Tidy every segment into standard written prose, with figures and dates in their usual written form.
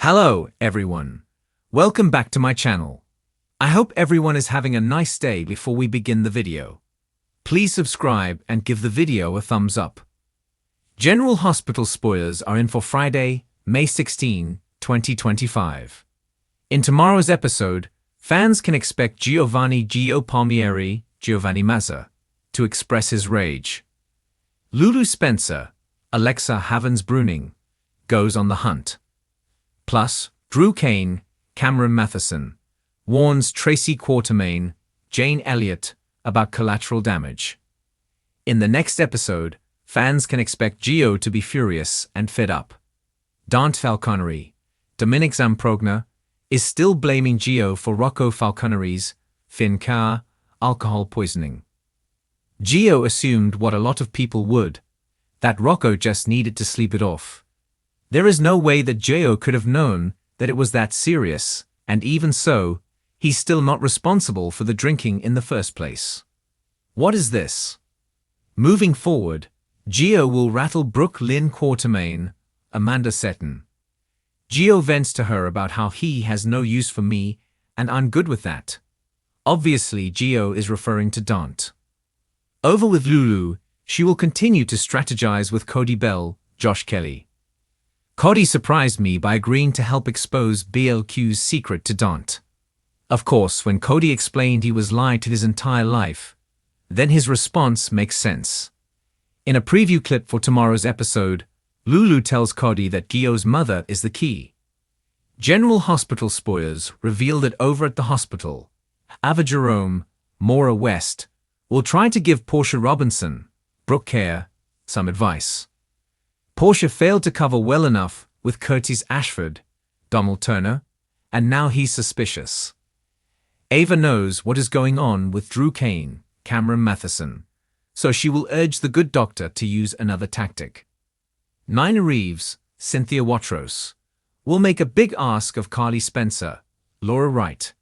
Hello, everyone. Welcome back to my channel. I hope everyone is having a nice day before we begin the video. Please subscribe and give the video a thumbs up. General Hospital spoilers are in for Friday, May 16, 2025. In tomorrow's episode, fans can expect Giovanni Palmieri, Giovanni Mazza, to express his rage. Lulu Spencer, Alexa Havens-Bruning, goes on the hunt. Plus, Drew Kane, Cameron Matheson, warns Tracy Quartermaine, Jane Elliott, about collateral damage. In the next episode, fans can expect Gio to be furious and fed up. Dante Falconeri, Dominic Zamprogna, is still blaming Gio for Rocco Falconeri's, Finn Carr, alcohol poisoning. Gio assumed what a lot of people would, that Rocco just needed to sleep it off. There is no way that Gio could have known that it was that serious, and even so, he's still not responsible for the drinking in the first place. What is this? Moving forward, Gio will rattle Brooke Lynn Quartermaine, Amanda Seton. Gio vents to her about how he has no use for me, and I'm good with that. Obviously, Gio is referring to Dante. Over with Lulu, she will continue to strategize with Cody Bell, Josh Kelly. Cody surprised me by agreeing to help expose BLQ's secret to Dante. Of course, when Cody explained he was lied to his entire life, then his response makes sense. In a preview clip for tomorrow's episode, Lulu tells Cody that Gio's mother is the key. General Hospital spoilers reveal that over at the hospital, Ava Jerome, Maura West, will try to give Portia Robinson, Brooke Kerr, some advice. Portia failed to cover well enough with Curtis Ashford, Donald Turner, and now he's suspicious. Ava knows what is going on with Drew Kane, Cameron Matheson, so she will urge the good doctor to use another tactic. Nina Reeves, Cynthia Watros, will make a big ask of Carly Spencer, Laura Wright.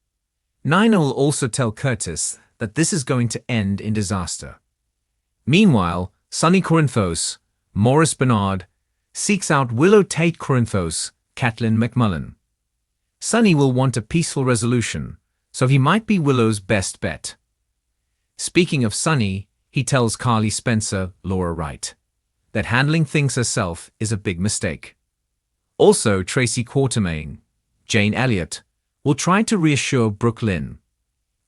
Nina will also tell Curtis that this is going to end in disaster. Meanwhile, Sonny Corinthos, Maurice Bernard, seeks out Willow Tate Corinthos, Caitlin McMullen. Sonny will want a peaceful resolution, so he might be Willow's best bet. Speaking of Sonny, he tells Carly Spencer, Laura Wright, that handling things herself is a big mistake. Also, Tracy Quartermaine, Jane Elliott, will try to reassure Brooke Lynn.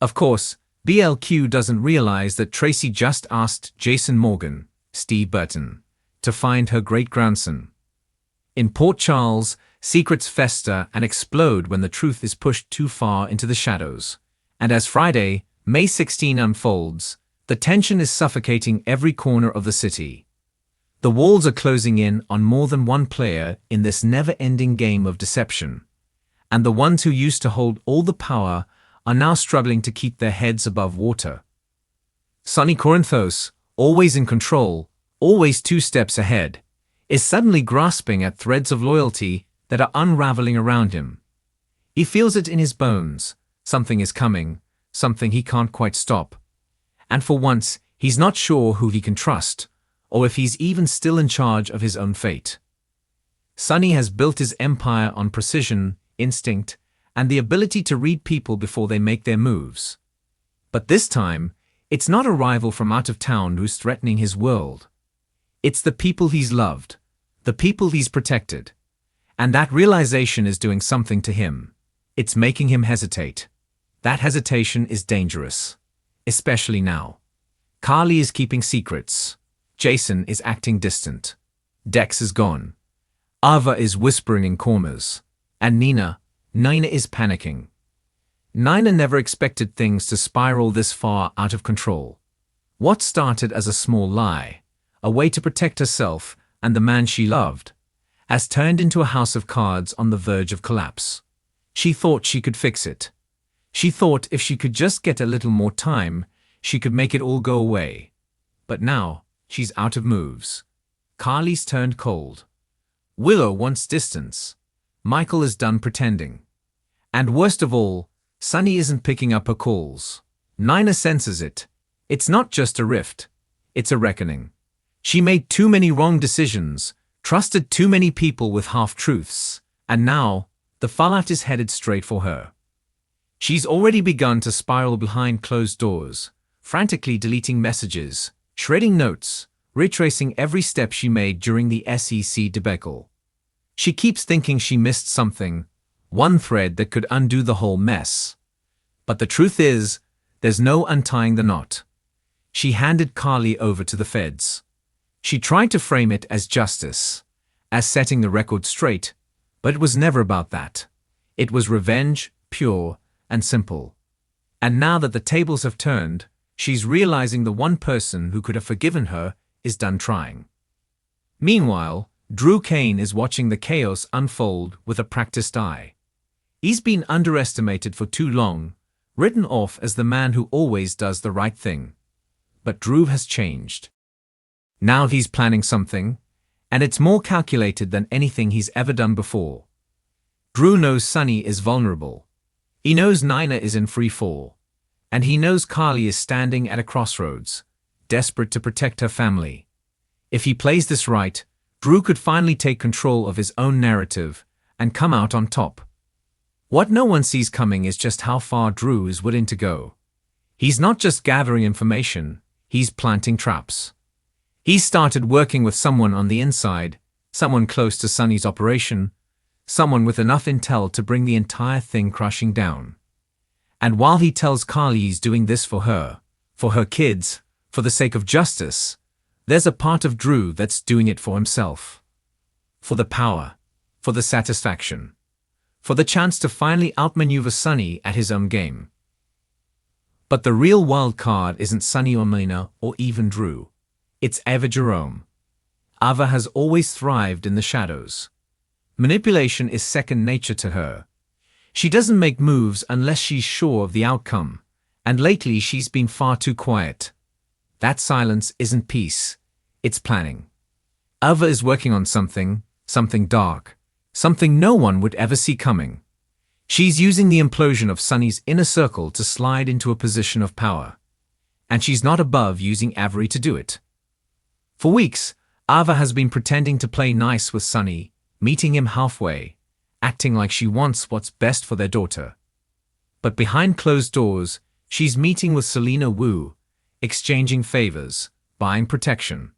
Of course, BLQ doesn't realize that Tracy just asked Jason Morgan, Steve Burton, to find her great-grandson. In Port Charles, secrets fester and explode when the truth is pushed too far into the shadows. And as Friday, May 16 unfolds, the tension is suffocating every corner of the city. The walls are closing in on more than one player in this never-ending game of deception. And the ones who used to hold all the power are now struggling to keep their heads above water. Sonny Corinthos, always in control, always 2 steps ahead, is suddenly grasping at threads of loyalty that are unraveling around him. He feels it in his bones. Something is coming, something he can't quite stop. And for once, he's not sure who he can trust, or if he's even still in charge of his own fate. Sonny has built his empire on precision, instinct, and the ability to read people before they make their moves. But this time, it's not a rival from out of town who's threatening his world. It's the people he's loved, the people he's protected. And that realization is doing something to him. It's making him hesitate. That hesitation is dangerous, especially now. Carly is keeping secrets. Jason is acting distant. Dex is gone. Ava is whispering in corners. And Nina is panicking. Nina never expected things to spiral this far out of control. What started as a small lie, a way to protect herself and the man she loved, has turned into a house of cards on the verge of collapse. She thought she could fix it. She thought if she could just get a little more time, she could make it all go away. But now, she's out of moves. Carly's turned cold. Willow wants distance. Michael is done pretending. And worst of all, Sonny isn't picking up her calls. Nina senses it. It's not just a rift. It's a reckoning. She made too many wrong decisions, trusted too many people with half-truths, and now, the fallout is headed straight for her. She's already begun to spiral behind closed doors, frantically deleting messages, shredding notes, retracing every step she made during the SEC debacle. She keeps thinking she missed something, one thread that could undo the whole mess. But the truth is, there's no untying the knot. She handed Carly over to the feds. She tried to frame it as justice, as setting the record straight, but it was never about that. It was revenge, pure and simple. And now that the tables have turned, she's realizing the one person who could have forgiven her is done trying. Meanwhile, Drew Kane is watching the chaos unfold with a practiced eye. He's been underestimated for too long, written off as the man who always does the right thing. But Drew has changed. Now he's planning something, and it's more calculated than anything he's ever done before. Drew knows Sonny is vulnerable. He knows Nina is in free fall. And he knows Carly is standing at a crossroads, desperate to protect her family. If he plays this right, Drew could finally take control of his own narrative and come out on top. What no one sees coming is just how far Drew is willing to go. He's not just gathering information, he's planting traps. He's started working with someone on the inside, someone close to Sonny's operation, someone with enough intel to bring the entire thing crashing down. And while he tells Carly he's doing this for her kids, for the sake of justice, there's a part of Drew that's doing it for himself. For the power, for the satisfaction, for the chance to finally outmaneuver Sonny at his own game. But the real wild card isn't Sonny or Nina or even Drew. It's Ava Jerome. Ava has always thrived in the shadows. Manipulation is second nature to her. She doesn't make moves unless she's sure of the outcome, and lately she's been far too quiet. That silence isn't peace, it's planning. Ava is working on something dark, something no one would ever see coming. She's using the implosion of Sonny's inner circle to slide into a position of power. And she's not above using Avery to do it. For weeks, Ava has been pretending to play nice with Sonny, meeting him halfway, acting like she wants what's best for their daughter. But behind closed doors, she's meeting with Selena Wu, exchanging favors, buying protection.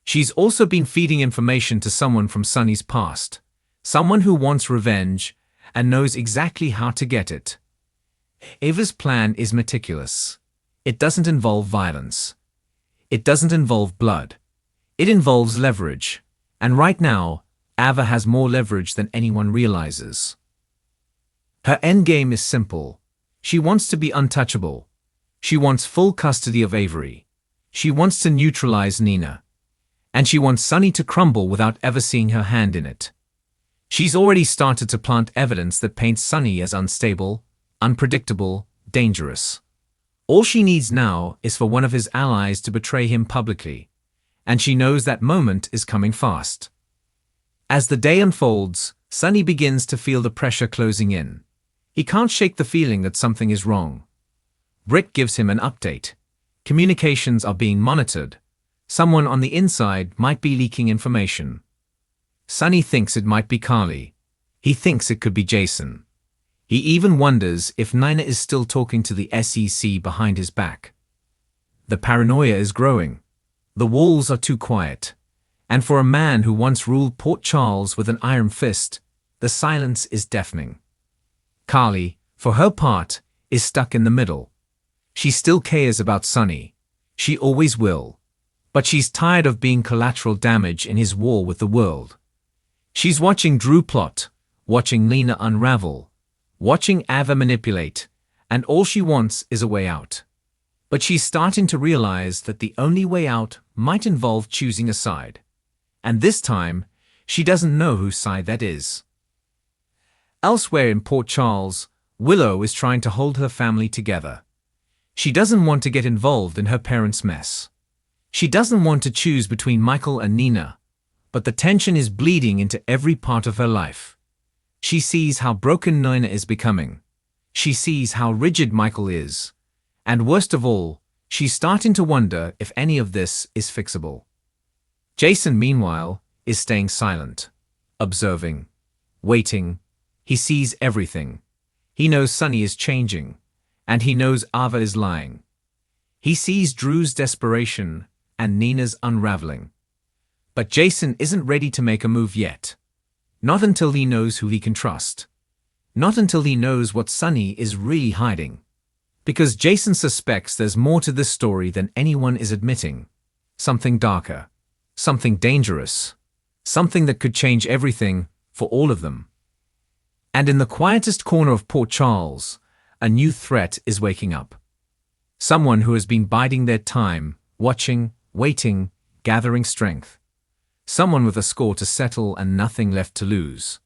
She's also been feeding information to someone from Sonny's past, someone who wants revenge and knows exactly how to get it. Ava's plan is meticulous. It doesn't involve violence. It doesn't involve blood. It involves leverage. And right now, Ava has more leverage than anyone realizes. Her endgame is simple. She wants to be untouchable. She wants full custody of Avery. She wants to neutralize Nina. And she wants Sonny to crumble without ever seeing her hand in it. She's already started to plant evidence that paints Sonny as unstable, unpredictable, dangerous. All she needs now is for one of his allies to betray him publicly. And she knows that moment is coming fast. As the day unfolds, Sonny begins to feel the pressure closing in. He can't shake the feeling that something is wrong. Britt gives him an update. Communications are being monitored. Someone on the inside might be leaking information. Sonny thinks it might be Carly. He thinks it could be Jason. He even wonders if Nina is still talking to the SEC behind his back. The paranoia is growing. The walls are too quiet. And for a man who once ruled Port Charles with an iron fist, the silence is deafening. Carly, for her part, is stuck in the middle. She still cares about Sonny. She always will. But she's tired of being collateral damage in his war with the world. She's watching Drew plot, watching Nina unravel, watching Ava manipulate, and all she wants is a way out. But she's starting to realize that the only way out might involve choosing a side. And this time, she doesn't know whose side that is. Elsewhere in Port Charles, Willow is trying to hold her family together. She doesn't want to get involved in her parents' mess. She doesn't want to choose between Michael and Nina, but the tension is bleeding into every part of her life. She sees how broken Nina is becoming. She sees how rigid Michael is. And worst of all, she's starting to wonder if any of this is fixable. Jason, meanwhile, is staying silent, observing, waiting. He sees everything. He knows Sonny is changing, and he knows Ava is lying. He sees Drew's desperation and Nina's unraveling. But Jason isn't ready to make a move yet. Not until he knows who he can trust. Not until he knows what Sonny is really hiding. Because Jason suspects there's more to this story than anyone is admitting. Something darker. Something dangerous. Something that could change everything for all of them. And in the quietest corner of Port Charles, a new threat is waking up. Someone who has been biding their time, watching, waiting, gathering strength. Someone with a score to settle and nothing left to lose.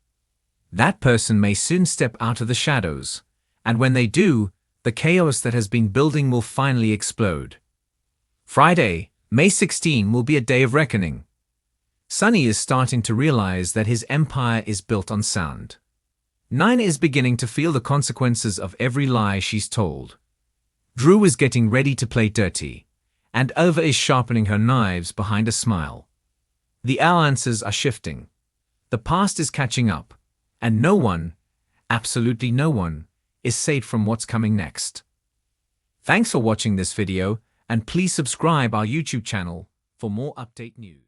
That person may soon step out of the shadows, and when they do, the chaos that has been building will finally explode. Friday, May 16 will be a day of reckoning. Sonny is starting to realize that his empire is built on sound. Nina is beginning to feel the consequences of every lie she's told. Drew is getting ready to play dirty, and Ava is sharpening her knives behind a smile. The alliances are shifting. The past is catching up, and no one, absolutely no one, is safe from what's coming next. Thanks for watching this video, and please subscribe our YouTube channel for more update news.